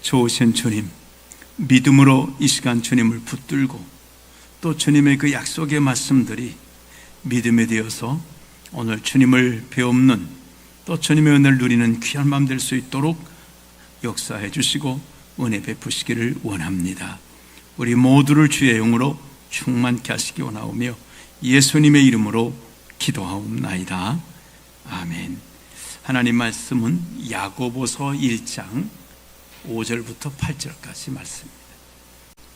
좋으신 주님, 믿음으로 이 시간 주님을 붙들고 또 주님의 그 약속의 말씀들이 믿음에 되어서 오늘 주님을 배우는 또 주님의 은혜를 누리는 귀한 마음 될 수 있도록 역사해 주시고 은혜 베푸시기를 원합니다. 우리 모두를 주의 영으로 충만케 하시기 원하오며 예수님의 이름으로 기도하옵나이다. 아멘. 하나님 말씀은 야고보서 1장 5절부터 8절까지 말씀입니다.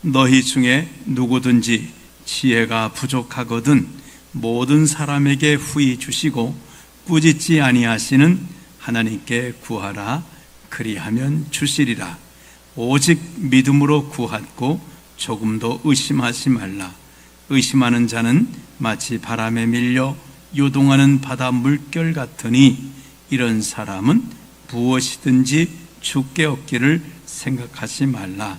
너희 중에 누구든지 지혜가 부족하거든 모든 사람에게 후히 주시고 꾸짖지 아니하시는 하나님께 구하라. 그리하면 주시리라. 오직 믿음으로 구하고 조금도 의심하지 말라. 의심하는 자는 마치 바람에 밀려 요동하는 바다 물결 같으니 이런 사람은 무엇이든지 주께 얻기를 생각하지 말라.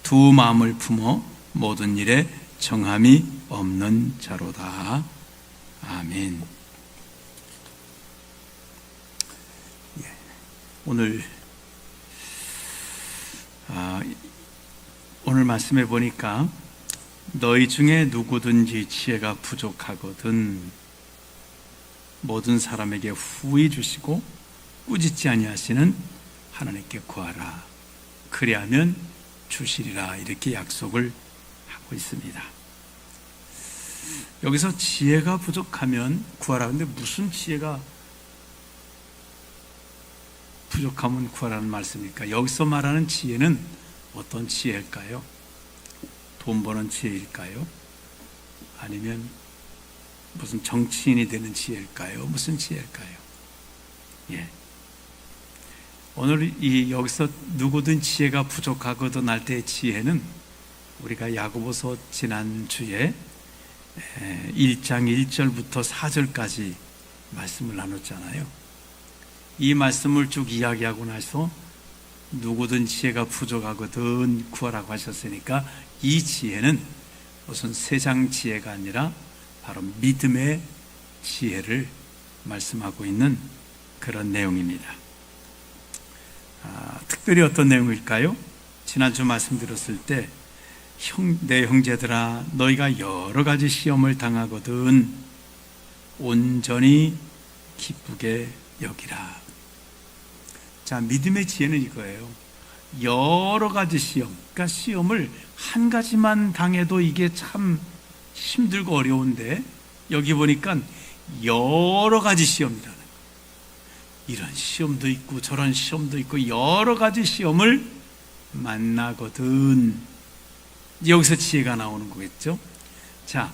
두 마음을 품어 모든 일에 정함이 없는 자로다. 아멘. 오늘 말씀해 보니까 너희 중에 누구든지 지혜가 부족하거든 모든 사람에게 후히 주시고 꾸짖지 아니하시는 하나님께 구하라. 그리하면 주시리라. 이렇게 약속을 하고 있습니다. 여기서 지혜가 부족하면 구하라. 근데 무슨 지혜가 부족하면 구하라는 말씀입니까? 여기서 말하는 지혜는 어떤 지혜일까요? 돈 버는 지혜일까요? 아니면 무슨 정치인이 되는 지혜일까요? 무슨 지혜일까요? 오늘 여기서 누구든 지혜가 부족하거든 할 때의 지혜는 우리가 야고보서 지난주에 1장 1절부터 4절까지 말씀을 나눴잖아요. 이 말씀을 쭉 이야기하고 나서 누구든 지혜가 부족하거든 구하라고 하셨으니까 이 지혜는 무슨 세상 지혜가 아니라 바로 믿음의 지혜를 말씀하고 있는 그런 내용입니다. 특별히 어떤 내용일까요? 지난주 말씀드렸을 때 내 형제들아 너희가 여러 가지 시험을 당하거든 온전히 기쁘게 여기라. 자, 믿음의 지혜는 이거예요. 여러 가지 시험, 그러니까 시험을 한 가지만 당해도 이게 참 힘들고 어려운데 여기 보니까 여러 가지 시험이라는 거예요. 이런 시험도 있고 저런 시험도 있고 여러 가지 시험을 만나거든. 여기서 지혜가 나오는 거겠죠. 자,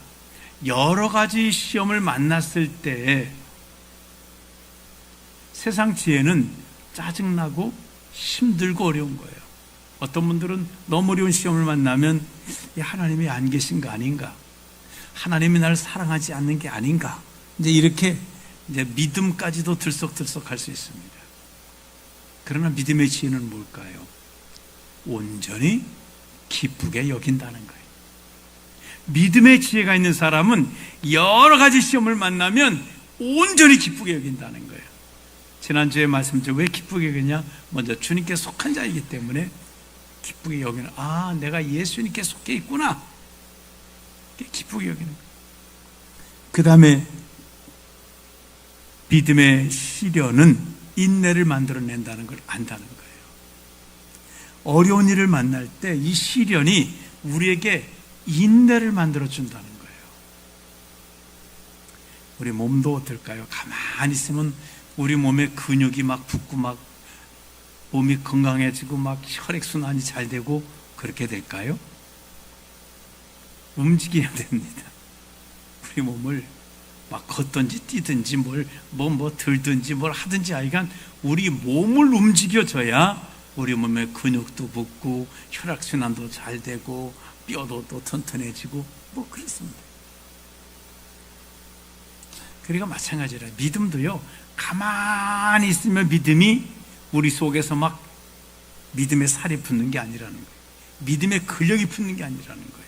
여러 가지 시험을 만났을 때 세상 지혜는 짜증나고 힘들고 어려운 거예요. 어떤 분들은 너무 어려운 시험을 만나면 하나님이 안 계신 거 아닌가? 하나님이 나를 사랑하지 않는 게 아닌가? 이렇게 믿음까지도 들썩들썩할 수 있습니다. 그러나 믿음의 지혜는 뭘까요? 온전히 기쁘게 여긴다는 거예요. 믿음의 지혜가 있는 사람은 여러 가지 시험을 만나면 온전히 기쁘게 여긴다는 거예요. 지난주에 말씀드린 왜 기쁘게 여기냐? 먼저 주님께 속한 자이기 때문에 기쁘게 여기는, 내가 예수님께 속해 있구나. 기쁘게 여기는 거예요. 그 다음에 믿음의 시련은 인내를 만들어낸다는 걸 안다는 거예요. 어려운 일을 만날 때 이 시련이 우리에게 인내를 만들어준다는 거예요. 우리 몸도 어떨까요? 가만히 있으면 우리 몸에 근육이 막 붙고 막 몸이 건강해지고 막 혈액순환이 잘 되고 그렇게 될까요? 움직여야 됩니다. 우리 몸을 막 걷든지 뛰든지 뭐 들든지 뭘 하든지 하여간 우리 몸을 움직여줘야 우리 몸에 근육도 붙고 혈액순환도 잘 되고 뼈도 또 튼튼해지고 뭐 그렇습니다. 그러니까 마찬가지라 믿음도요, 가만히 있으면 믿음이 우리 속에서 막 믿음의 살이 붙는 게 아니라는 거예요. 믿음의 근력이 붙는 게 아니라는 거예요.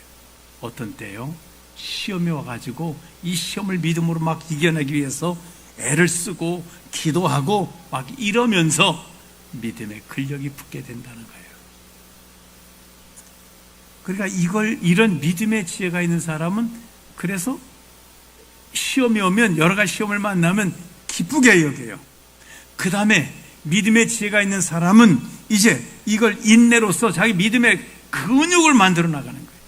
어떤 때요, 시험이 와가지고 이 시험을 믿음으로 막 이겨내기 위해서 애를 쓰고 기도하고 막 이러면서 믿음의 근력이 붙게 된다는 거예요. 그러니까 이런 믿음의 지혜가 있는 사람은 그래서 시험이 오면, 여러 가지 시험을 만나면 기쁘게 여겨요. 그 다음에 믿음의 지혜가 있는 사람은 이제 이걸 인내로서 자기 믿음의 근육을 만들어 나가는 거예요.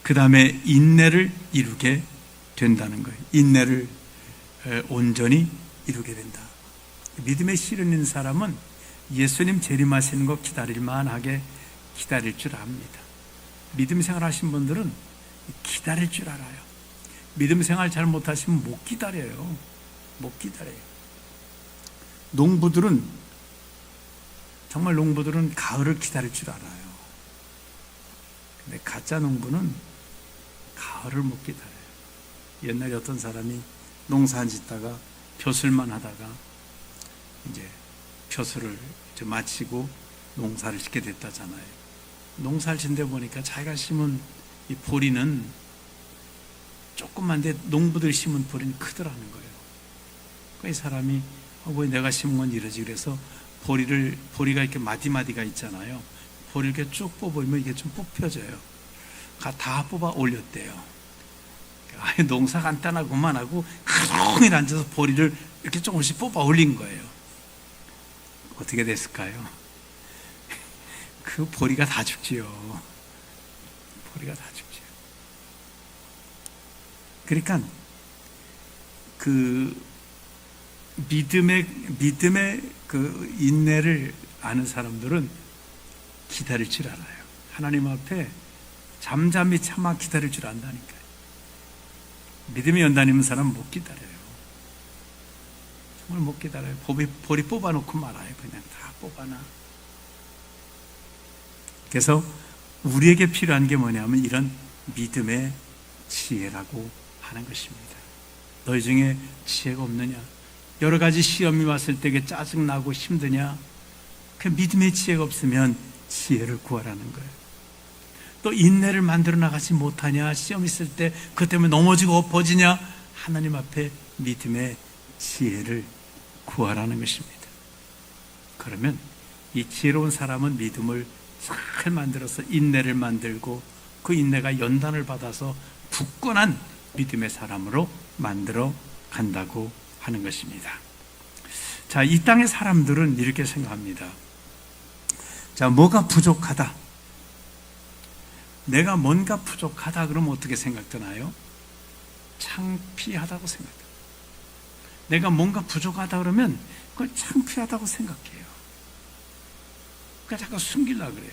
그 다음에 인내를 이루게 된다는 거예요. 인내를 온전히 이루게 된다. 믿음의 실은 있는 사람은 예수님 재림하시는 거 기다릴 만하게 기다릴 줄 압니다. 믿음 생활 하신 분들은 기다릴 줄 알아요. 믿음 생활 잘 못하시면 못 기다려요. 못 기다려요. 농부들은 가을을 기다릴 줄 알아요. 근데 가짜 농부는 가을을 못 기다려요. 옛날에 어떤 사람이 농사 안 짓다가 벼슬만 하다가 이제 벼슬을 이제 마치고 농사를 짓게 됐다잖아요. 농사를 짓는데 보니까 자기가 심은 이 보리는 조금만데 농부들 심은 보리는 크더라는 거예요. 이 사람이 왜 내가 심은 건 이러지? 그래서 보리가 이렇게 마디마디가 있잖아요. 보리를 이렇게 쭉 뽑으면 이게 좀 뽑혀져요. 다 뽑아 올렸대요. 농사 간단하고만 하고 가동히 앉아서 보리를 이렇게 조금씩 뽑아 올린 거예요. 어떻게 됐을까요? 그 보리가 다 죽지요. 보리가 다 죽지요. 그러니까 그 믿음의 그 인내를 아는 사람들은 기다릴 줄 알아요. 하나님 앞에 잠잠히 참아 기다릴 줄 안다니까요. 믿음의 연단이면 사람은 못 기다려요. 정말 못 기다려요. 보리 뽑아놓고 말아요. 그냥 다 뽑아놔. 그래서 우리에게 필요한 게 뭐냐면 이런 믿음의 지혜라고 하는 것입니다. 너희 중에 지혜가 없느냐? 여러 가지 시험이 왔을 때 짜증나고 힘드냐? 그 믿음의 지혜가 없으면 지혜를 구하라는 거예요. 또 인내를 만들어 나가지 못하냐? 시험 있을 때 그것 때문에 넘어지고 엎어지냐? 하나님 앞에 믿음의 지혜를 구하라는 것입니다. 그러면 이 지혜로운 사람은 믿음을 잘 만들어서 인내를 만들고 그 인내가 연단을 받아서 굳건한 믿음의 사람으로 만들어 간다고 하는 것입니다. 자, 이 땅의 사람들은 이렇게 생각합니다. 자, 뭐가 부족하다. 내가 뭔가 부족하다 그러면 어떻게 생각되나요? 창피하다고 생각해요. 내가 뭔가 부족하다 그러면 그걸 창피하다고 생각해요. 그러니까 자꾸 숨기려고 그래요.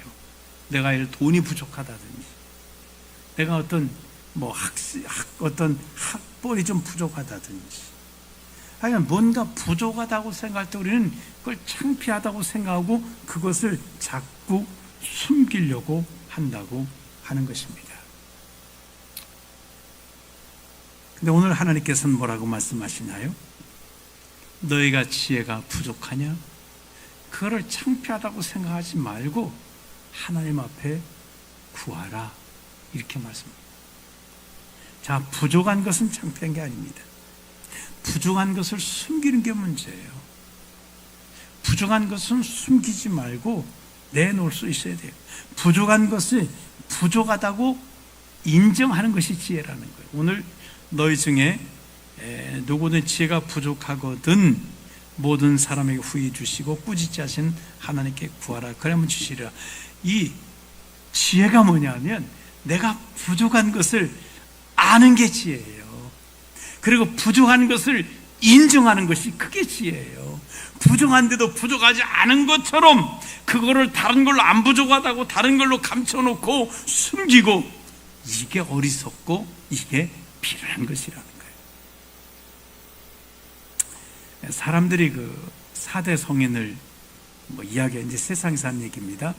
내가 돈이 부족하다든지, 내가 어떤 학벌이 좀 부족하다든지, 하여간 뭔가 부족하다고 생각할 때 우리는 그걸 창피하다고 생각하고 그것을 자꾸 숨기려고 한다고 하는 것입니다. 근데 오늘 하나님께서는 뭐라고 말씀하시나요? 너희가 지혜가 부족하냐? 그거를 창피하다고 생각하지 말고 하나님 앞에 구하라. 이렇게 말씀합니다. 자, 부족한 것은 창피한 게 아닙니다. 부족한 것을 숨기는 게 문제예요. 부족한 것은 숨기지 말고 내놓을 수 있어야 돼요. 부족한 것을 부족하다고 인정하는 것이 지혜라는 거예요. 오늘 너희 중에 누구든 지혜가 부족하거든 모든 사람에게 후히 주시고 꾸짖지 하신 하나님께 구하라. 그러면 주시리라. 이 지혜가 뭐냐면 내가 부족한 것을 아는 게 지혜예요. 그리고 부족한 것을 인정하는 것이 그게 지혜예요. 부족한데도 부족하지 않은 것처럼 그거를 다른 걸로 안 부족하다고 다른 걸로 감춰놓고 숨기고, 이게 어리석고 이게 필요한 것이라는 거예요. 사람들이 그 4대 성인을 이야기해, 이제 세상에서 하는 얘기입니다.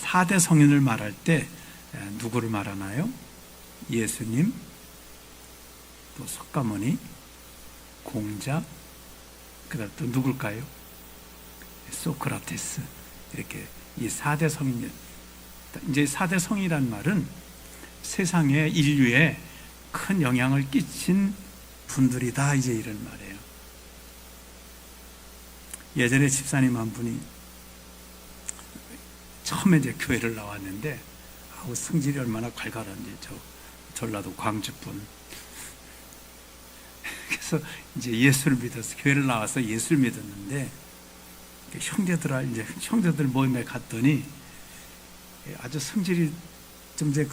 4대 성인을 말할 때 누구를 말하나요? 예수님, 또 석가모니, 공자, 그 다음 또 누굴까요? 소크라테스. 이렇게 이 4대 성인. 이제 4대 성이란 말은 세상에 인류에 큰 영향을 끼친 분들이다, 이제 이런 말이에요. 예전에 집사님 한 분이 처음에 이제 교회를 나왔는데 성질이 얼마나 괄괄한지 전라도 광주분. 그래서 이제 예수를 믿어서 교회를 나와서 예수를 믿었는데 형제들 모임에 갔더니 아주 성질이 좀 이제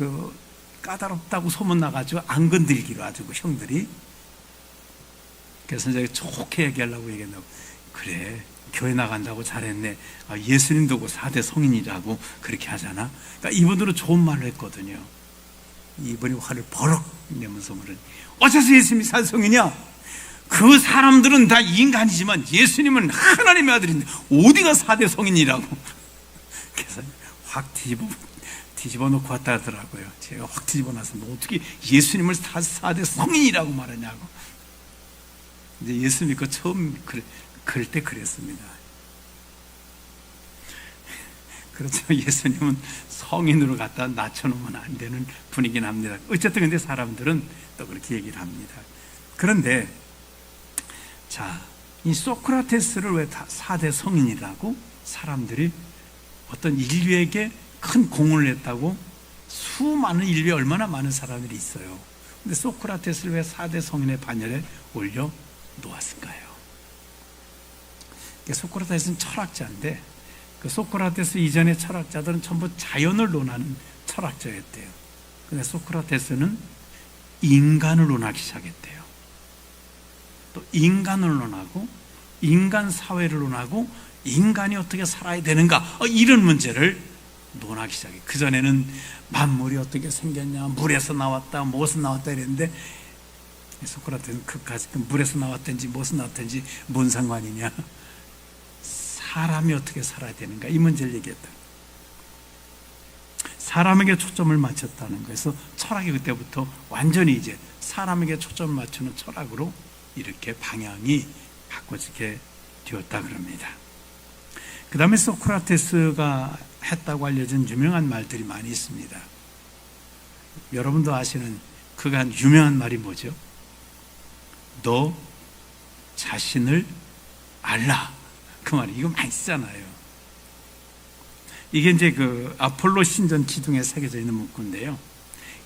까다롭다고 소문 나가지고 안 건들기로 아주 형들이. 그래서 이제 좋게 얘기하려고 얘기했나. 그래, 교회 나간다고 잘했네. 예수님 두고 4대 성인이라고 그렇게 하잖아. 그러니까 이분들은 좋은 말을 했거든요. 이분이 화를 버럭 내면서 물은 어째서 예수님이 4대 성인이야? 그 사람들은 다 인간이지만 예수님은 하나님의 아들인데 어디가 4대 성인이라고. 그래서 확 뒤집어 놓고 왔다 하더라고요. 제가 확 뒤집어 놔서 너 어떻게 예수님을 4대 성인이라고 말하냐고. 이제 예수 믿고 처음 그럴 때 그랬습니다. 그렇죠. 예수님은 성인으로 갖다 낮춰놓으면 안 되는 분이긴 합니다. 어쨌든 근데 사람들은 또 그렇게 얘기를 합니다. 그런데 이 소크라테스를 왜 4대 성인이라고 사람들이 어떤 인류에게 큰 공헌을 했다고 수많은 인류에 얼마나 많은 사람들이 있어요. 근데 소크라테스를 왜 4대 성인의 반열에 올려 놓았을까요? 소크라테스는 철학자인데 그 소크라테스 이전의 철학자들은 전부 자연을 논하는 철학자였대요. 근데 소크라테스는 인간을 논하기 시작했대요. 또 인간을 논하고 인간 사회를 논하고 인간이 어떻게 살아야 되는가 이런 문제를 논하기 시작해요. 그전에는 만물이 어떻게 생겼냐, 물에서 나왔다, 무엇에서 나왔다 이랬는데 소크라테스는 그까지 물에서 나왔든지 무엇에서 나왔든지 뭔 상관이냐, 사람이 어떻게 살아야 되는가 이 문제를 얘기했다. 사람에게 초점을 맞췄다는 거에서 철학이 그때부터 완전히 이제 사람에게 초점을 맞추는 철학으로 이렇게 방향이 바꿔지게 되었다 그럽니다. 그 다음에 소크라테스가 했다고 알려진 유명한 말들이 많이 있습니다. 여러분도 아시는 그가 한 유명한 말이 뭐죠? 너 자신을 알라. 그 말이 이거 많이 쓰잖아요. 이게 이제 아폴로 신전 기둥에 새겨져 있는 문구인데요.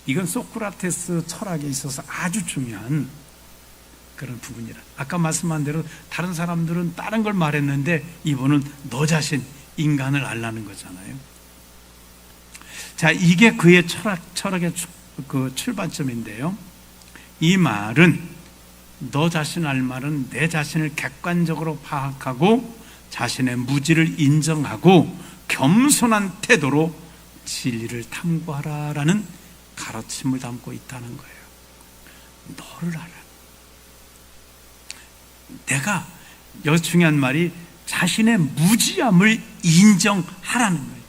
이건 소크라테스 철학에 있어서 아주 중요한 그런 부분이라. 아까 말씀한 대로 다른 사람들은 다른 걸 말했는데 이분은 너 자신 인간을 알라는 거잖아요. 이게 그의 철학의 출발점인데요. 이 말은 너 자신 알 말은 내 자신을 객관적으로 파악하고 자신의 무지를 인정하고 겸손한 태도로 진리를 탐구하라라는 가르침을 담고 있다는 거예요. 너를 알아. 내가 여기 중요한 말이 자신의 무지함을 인정하라는 거예요.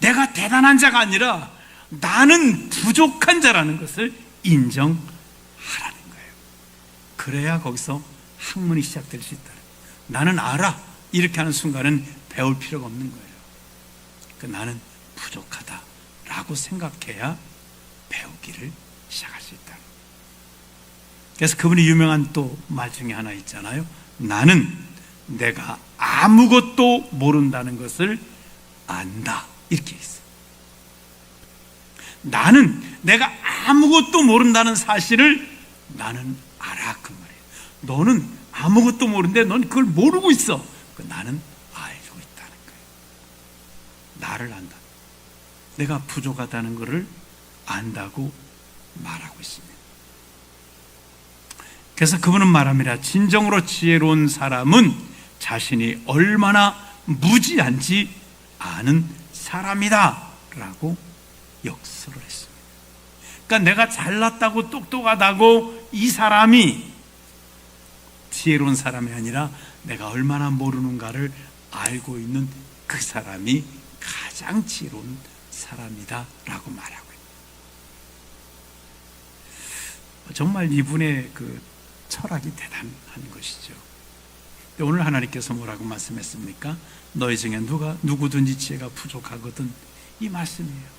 내가 대단한 자가 아니라 나는 부족한 자라는 것을 인정하라는 거예요. 그래야 거기서 학문이 시작될 수 있다. 나는 알아. 이렇게 하는 순간은 배울 필요가 없는 거예요. 나는 부족하다라고 생각해야 배우기를 시작할 수 있다. 그래서 그분이 유명한 또 말 중에 하나 있잖아요. 나는 내가 아무것도 모른다는 것을 안다. 이렇게 있어요. 나는 내가 아무것도 모른다는 사실을 나는 알아. 그 말이에요. 너는 아무것도 모르는데 넌 그걸 모르고 있어. 나는 알고 있다는 거예요. 나를 안다. 내가 부족하다는 것을 안다고 말하고 있습니다. 그래서 그분은 말합니다. 진정으로 지혜로운 사람은 자신이 얼마나 무지한지 아는 사람이다 라고 역설을 했습니다. 그러니까 내가 잘났다고 똑똑하다고 이 사람이 지혜로운 사람이 아니라 내가 얼마나 모르는가를 알고 있는 그 사람이 가장 지혜로운 사람이다 라고 말하고 있습니다. 정말 이분의 철학이 대단한 것이죠. 오늘 하나님께서 뭐라고 말씀했습니까? 너희 중에 누구든지 지혜가 부족하거든. 이 말씀이에요.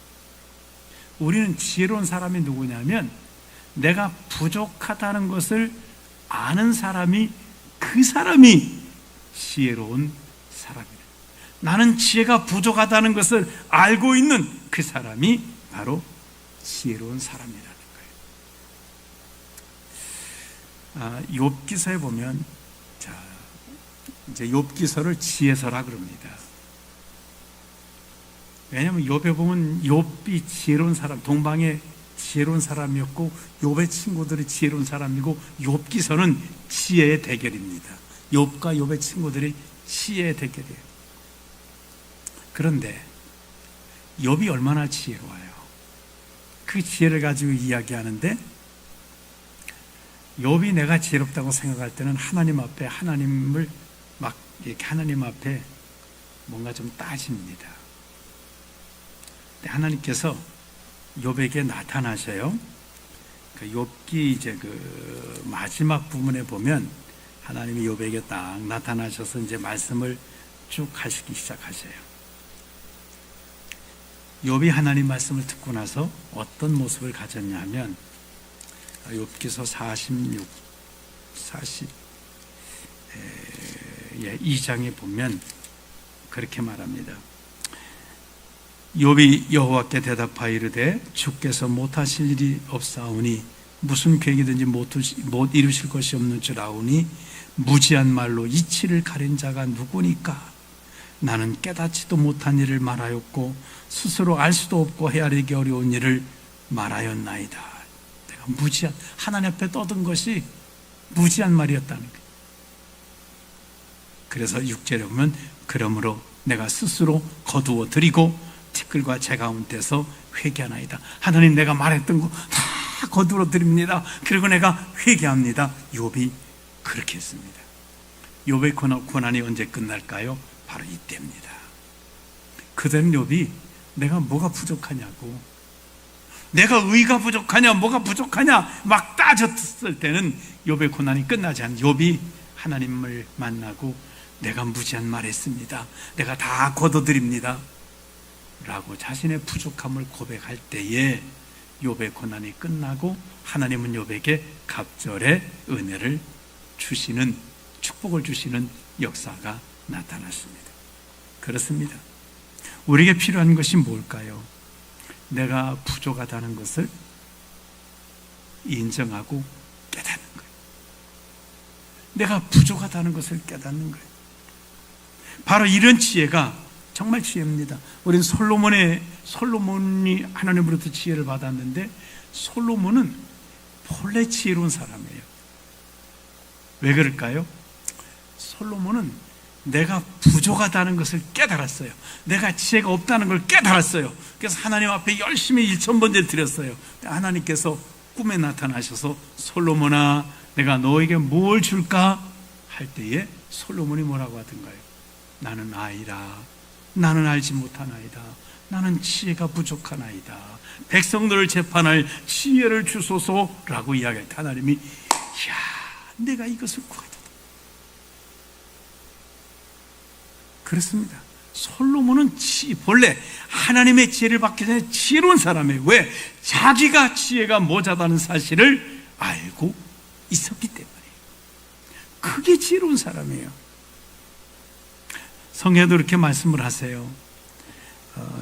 우리는 지혜로운 사람이 누구냐면 내가 부족하다는 것을 아는 사람이 그 사람이 지혜로운 사람이에요. 나는 지혜가 부족하다는 것을 알고 있는 그 사람이 바로 지혜로운 사람이라는 거예요. 욥기서에 보면, 이제 욥기서를 지혜서라 그럽니다. 왜냐하면 욥에 보면 욥이 지혜로운 사람, 동방의 지혜로운 사람이었고 욥의 친구들이 지혜로운 사람이고, 욥기서는 지혜의 대결입니다. 욥과 욥의 친구들이 지혜의 대결이에요. 그런데 욥이 얼마나 지혜로워요. 그 지혜를 가지고 이야기하는데, 욥이 내가 지혜롭다고 생각할 때는 하나님 앞에 하나님을 막 이렇게 하나님 앞에 뭔가 좀 따집니다. 하나님께서 욥에게 나타나셔요. 그 욥기 이제 그 마지막 부분에 보면 하나님이 욥에게 딱 나타나셔서 이제 말씀을 쭉 하시기 시작하셔요. 욥이 하나님 말씀을 듣고 나서 어떤 모습을 가졌냐 하면, 욥기서 42장에 보면 그렇게 말합니다. 욥이 여호와께 대답하여 이르되 주께서 못하실 일이 없사오니 무슨 계획이든지 못 이루실 것이 없는 줄 아오니 무지한 말로 이치를 가린 자가 누구니까? 나는 깨닫지도 못한 일을 말하였고 스스로 알 수도 없고 헤아리기 어려운 일을 말하였나이다. 내가 무지한, 하나님 앞에 떠든 것이 무지한 말이었다는 거예요. 그래서 6절에 보면 그러므로 내가 스스로 거두어 드리고 티끌과 제 가운데서 회개하나이다. 하나님, 내가 말했던 거 다 거두어 드립니다. 그리고 내가 회개합니다. 욥이 그렇게 했습니다. 욥의 고난이 언제 끝날까요? 바로 이때입니다. 그때는 욥이 내가 뭐가 부족하냐고, 내가 의가 부족하냐, 뭐가 부족하냐 막 따졌을 때는 욥의 고난이 끝나지 않은, 욥이 하나님을 만나고 내가 무지한 말했습니다, 내가 다 거둬드립니다 라고 자신의 부족함을 고백할 때에 욥의 고난이 끝나고 하나님은 욥에게 갑절의 은혜를 주시는, 축복을 주시는 역사가 나타났습니다. 그렇습니다. 우리에게 필요한 것이 뭘까요? 내가 부족하다는 것을 인정하고 깨닫는 거예요. 내가 부족하다는 것을 깨닫는 거예요. 바로 이런 지혜가 정말 지혜입니다. 우리는 솔로몬이 하나님으로부터 지혜를 받았는데, 솔로몬은 본래 지혜로운 사람이에요. 왜 그럴까요? 솔로몬은 내가 부족하다는 것을 깨달았어요. 내가 지혜가 없다는 걸 깨달았어요. 그래서 하나님 앞에 열심히 1000번째를 드렸어요. 하나님께서 꿈에 나타나셔서 솔로몬아, 내가 너에게 뭘 줄까? 할 때에 솔로몬이 뭐라고 하던가요? 나는 아이라, 나는 알지 못하나이다, 나는 지혜가 부족하나이다, 백성들을 재판할 지혜를 주소서라고 이야기할 때 하나님이, 이야, 내가 이것을 구하다. 그렇습니다. 솔로몬은 본래 하나님의 지혜를 받기 전에 지혜로운 사람이에요. 왜? 자기가 지혜가 모자라는 사실을 알고 있었기 때문에. 그게 지혜로운 사람이에요. 성경에도 이렇게 말씀을 하세요.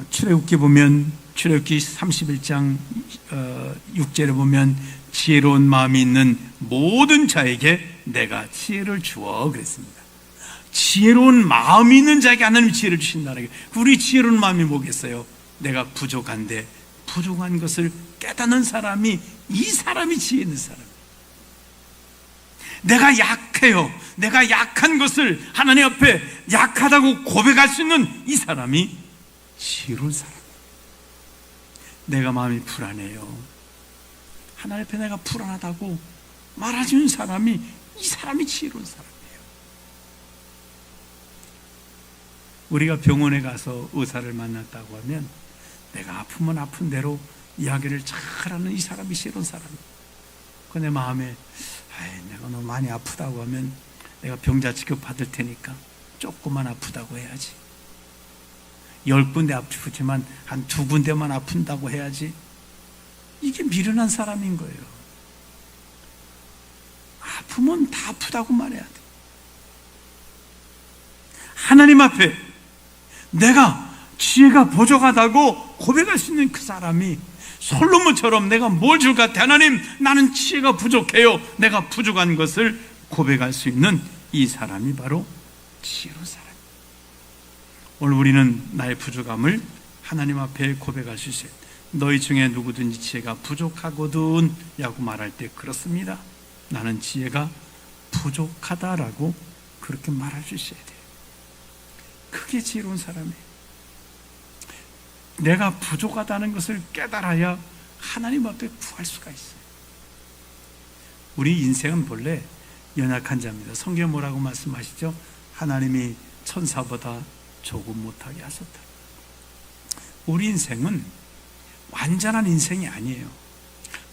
출애굽기 보면, 출애굽기 31장 6절에 보면 지혜로운 마음이 있는 모든 자에게 내가 지혜를 주어 그랬습니다. 지혜로운 마음이 있는 자에게 하나님이 지혜를 주신다는 게, 우리 지혜로운 마음이 뭐겠어요? 내가 부족한데 부족한 것을 깨닫는 사람이, 이 사람이 지혜 있는 사람. 내가 약해요. 내가 약한 것을 하나님 앞에 약하다고 고백할 수 있는 이 사람이 지혜로운 사람. 내가 마음이 불안해요. 하나님 앞에 내가 불안하다고 말해주는 사람이, 이 사람이 지혜로운 사람이에요. 우리가 병원에 가서 의사를 만났다고 하면 내가 아프면 아픈 대로 이야기를 잘하는 이 사람이 지혜로운 사람이에요. 그 내 마음에, 내가 너무 많이 아프다고 하면 내가 병자 취급 받을 테니까 조금만 아프다고 해야지. 10군데 아프지만 한 2군데만 아픈다고 해야지. 이게 미련한 사람인 거예요. 아프면 다 아프다고 말해야 돼. 하나님 앞에 내가 지혜가 부족하다고 고백할 수 있는 그 사람이 솔로몬처럼 내가 뭘 줄 것 같아? 하나님, 나는 지혜가 부족해요. 내가 부족한 것을 고백할 수 있는 이 사람이 바로 지혜로운 사람. 오늘 우리는 나의 부족함을 하나님 앞에 고백할 수 있어요. 너희 중에 누구든지 지혜가 부족하거든 라고 말할 때 그렇습니다. 나는 지혜가 부족하다라고 그렇게 말할 수 있어야 돼요. 그게 지혜로운 사람이에요. 내가 부족하다는 것을 깨달아야 하나님 앞에 구할 수가 있어요. 우리 인생은 본래 연약한 자입니다. 성경에 뭐라고 말씀하시죠? 하나님이 천사보다 조금 못하게 하셨다. 우리 인생은 완전한 인생이 아니에요.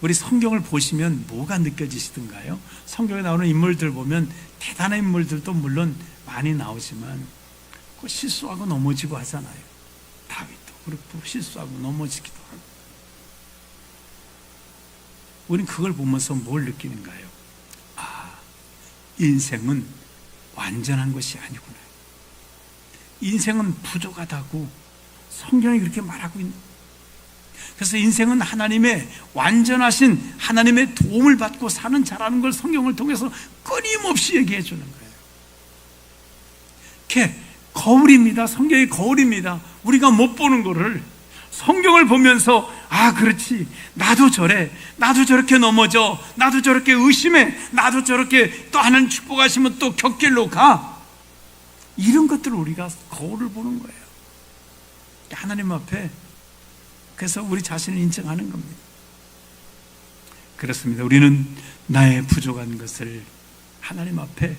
우리 성경을 보시면 뭐가 느껴지시던가요? 성경에 나오는 인물들 보면 대단한 인물들도 물론 많이 나오지만 실수하고 넘어지고 하잖아요. 다윗도 그렇고 실수하고 넘어지기도 하고. 우린 그걸 보면서 뭘 느끼는가요? 아, 인생은 완전한 것이 아니구나. 인생은 부족하다고 성경이 그렇게 말하고 있는 거예요. 그래서 인생은 하나님의 완전하신 하나님의 도움을 받고 사는 자라는 걸 성경을 통해서 끊임없이 얘기해 주는 거예요. 이렇게 거울입니다. 성경이 거울입니다. 우리가 못 보는 거를 성경을 보면서 아, 그렇지, 나도 저래, 나도 저렇게 넘어져, 나도 저렇게 의심해, 나도 저렇게 또 하나님 축복하시면 또 곁길로 가. 이런 것들을 우리가 거울을 보는 거예요. 하나님 앞에. 그래서 우리 자신을 인정하는 겁니다. 그렇습니다. 우리는 나의 부족한 것을 하나님 앞에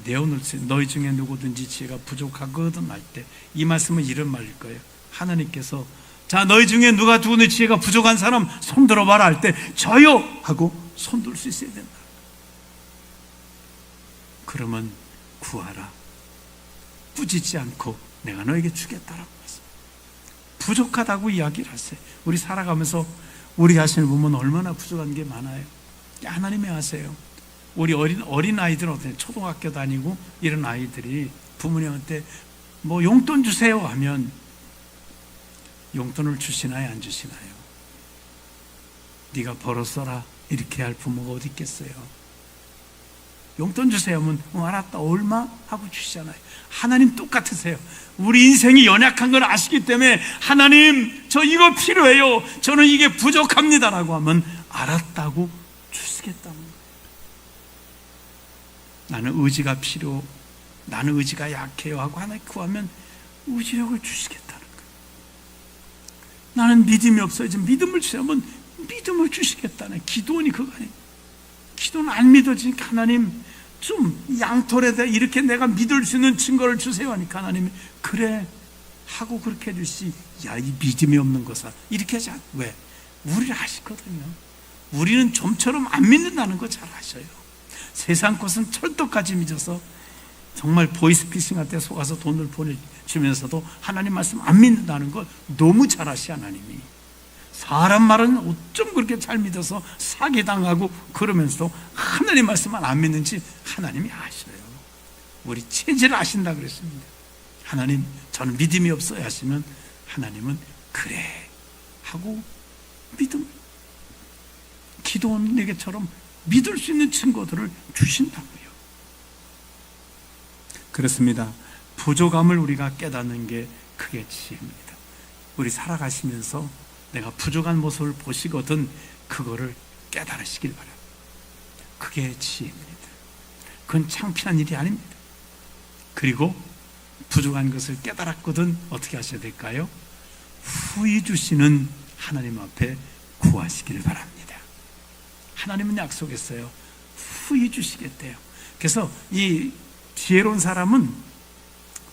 내어놓을 수 있는, 너희 중에 누구든지 지혜가 부족하거든 할 때 이 말씀은 이런 말일 거예요. 하나님께서 자, 너희 중에 누구든지 지혜가 부족한 사람 손 들어봐라 할 때 저요 하고 손 들 수 있어야 된다. 그러면 구하라. 꾸짖지 않고 내가 너에게 주겠다라고 말씀. 부족하다고 이야기를 하세요. 우리 살아가면서 우리 자신을 보면 얼마나 부족한 게 많아요. 하나님이 아세요. 우리 어린 아이들은 어때요? 초등학교 다니고 이런 아이들이 부모님한테 뭐 용돈 주세요 하면 용돈을 주시나요, 안 주시나요? 네가 벌어 써라 이렇게 할 부모가 어디 있겠어요? 용돈 주세요 하면 알았다, 얼마? 하고 주시잖아요. 하나님 똑같으세요. 우리 인생이 연약한 걸 아시기 때문에 하나님, 저 이거 필요해요, 저는 이게 부족합니다라고 하면 알았다고 주시겠다는 거예요. 나는 의지가 나는 의지가 약해요 하고 하나님 구하면 의지력을 주시겠다는 거예요. 나는 믿음이 없어요, 좀 믿음을 주세요 하면 믿음을 주시겠다는, 기도원이 그거 아니에요. 기도는 안 믿어지니까 하나님 좀 양털에다 이렇게 내가 믿을 수 있는 증거를 주세요 하니까 하나님이 그래 하고 그렇게 해주시. 야, 이 믿음이 없는 것아 이렇게 하지 않아요. 왜? 우리를 아시거든요. 우리는 좀처럼 안 믿는다는 거 잘 아셔요. 세상 것은 철도까지 믿어서 정말 보이스피싱할 때 속아서 돈을 보내주면서도 하나님 말씀 안 믿는다는 걸 너무 잘 아시. 하나님이 사람 말은 어쩜 그렇게 잘 믿어서 사기당하고 그러면서도 하나님 말씀만 안 믿는지 하나님이 아셔요. 우리 체질을 아신다 그랬습니다. 하나님, 저는 믿음이 없어요 하시면 하나님은 그래 하고 믿음, 기도원에게처럼 믿을 수 있는 증거들을 주신다고요. 그렇습니다. 부족함을 우리가 깨닫는 게 그게 지혜입니다. 우리 살아가시면서 내가 부족한 모습을 보시거든 그거를 깨달으시길 바랍니다. 그게 지혜입니다. 그건 창피한 일이 아닙니다. 그리고 부족한 것을 깨달았거든 어떻게 하셔야 될까요? 후히 주시는 하나님 앞에 구하시기를 바랍니다. 하나님은 약속했어요. 후히 주시겠대요. 그래서 이 지혜로운 사람은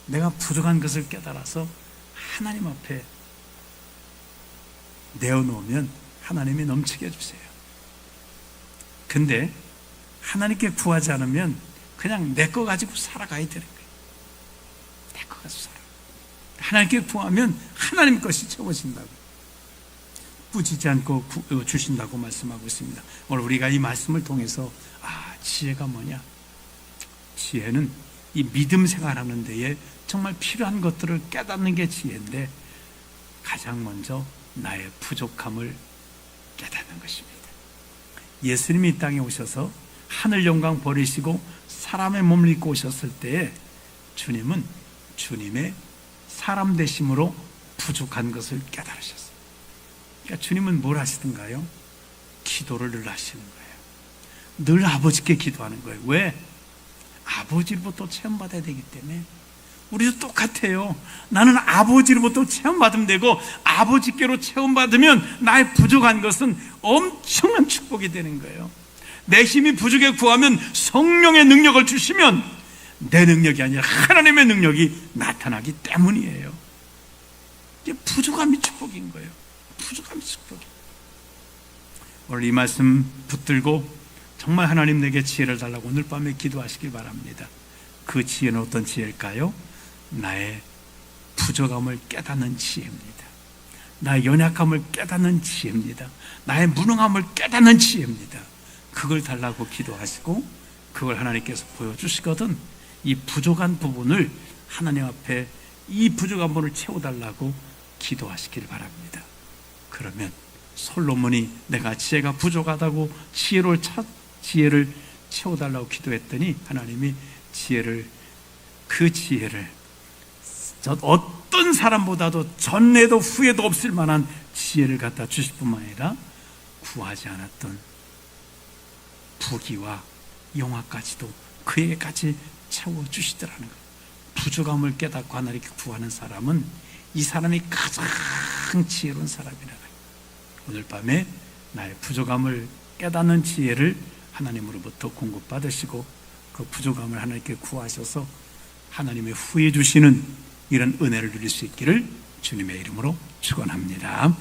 내가 부족한 것을 깨달아서 하나님 앞에 내어놓으면 하나님이 넘치게 해주세요. 근데 하나님께 구하지 않으면 그냥 내 거 가지고 살아가야 되는 거예요. 내 거 가지고 살아. 하나님께 구하면 하나님 것이 채워진다고, 꾸짖지 않고 주신다고 말씀하고 있습니다. 오늘 우리가 이 말씀을 통해서 지혜가 뭐냐? 지혜는 이 믿음 생활하는 데에 정말 필요한 것들을 깨닫는 게 지혜인데 가장 먼저 나의 부족함을 깨닫는 것입니다. 예수님이 이 땅에 오셔서 하늘 영광 버리시고 사람의 몸을 입고 오셨을 때에 주님은 주님의 사람 되심으로 부족한 것을 깨달으셨어요. 그러니까 주님은 뭘 하시던가요? 기도를 늘 하시는 거예요. 늘 아버지께 기도하는 거예요. 왜? 아버지로부터 체험받아야 되기 때문에. 우리도 똑같아요. 나는 아버지로부터 체험받으면 되고 아버지께로 체험받으면 나의 부족한 것은 엄청난 축복이 되는 거예요. 내 힘이 부족해 구하면 성령의 능력을 주시면 내 능력이 아니라 하나님의 능력이 나타나기 때문이에요. 이게 부족함이 축복인 거예요. 부족함이 축복이에요. 오늘 이 말씀 붙들고 정말 하나님 내게 지혜를 달라고 오늘 밤에 기도하시길 바랍니다. 그 지혜는 어떤 지혜일까요? 나의 부족함을 깨닫는 지혜입니다. 나의 연약함을 깨닫는 지혜입니다. 나의 무능함을 깨닫는 지혜입니다. 그걸 달라고 기도하시고 그걸 하나님께서 보여주시거든 이 부족한 부분을 하나님 앞에 이 부족한 부분을 채워달라고 기도하시길 바랍니다. 그러면 솔로몬이 내가 지혜가 부족하다고 지혜를 채워달라고 기도했더니 하나님이 그 지혜를 어떤 사람보다도 전에도 후에도 없을 만한 지혜를 갖다 주실 뿐만 아니라 구하지 않았던 부귀와 영화까지도 그에게 같이 채워주시더라는 거예요. 부족함을 깨닫고 하나님께 구하는 사람은 이 사람이 가장 지혜로운 사람이라는 거예요. 오늘 밤에 나의 부족함을 깨닫는 지혜를 하나님으로부터 공급받으시고 그 부족함을 하나님께 구하셔서 하나님의 후해 주시는 이런 은혜를 누릴 수 있기를 주님의 이름으로 축원합니다.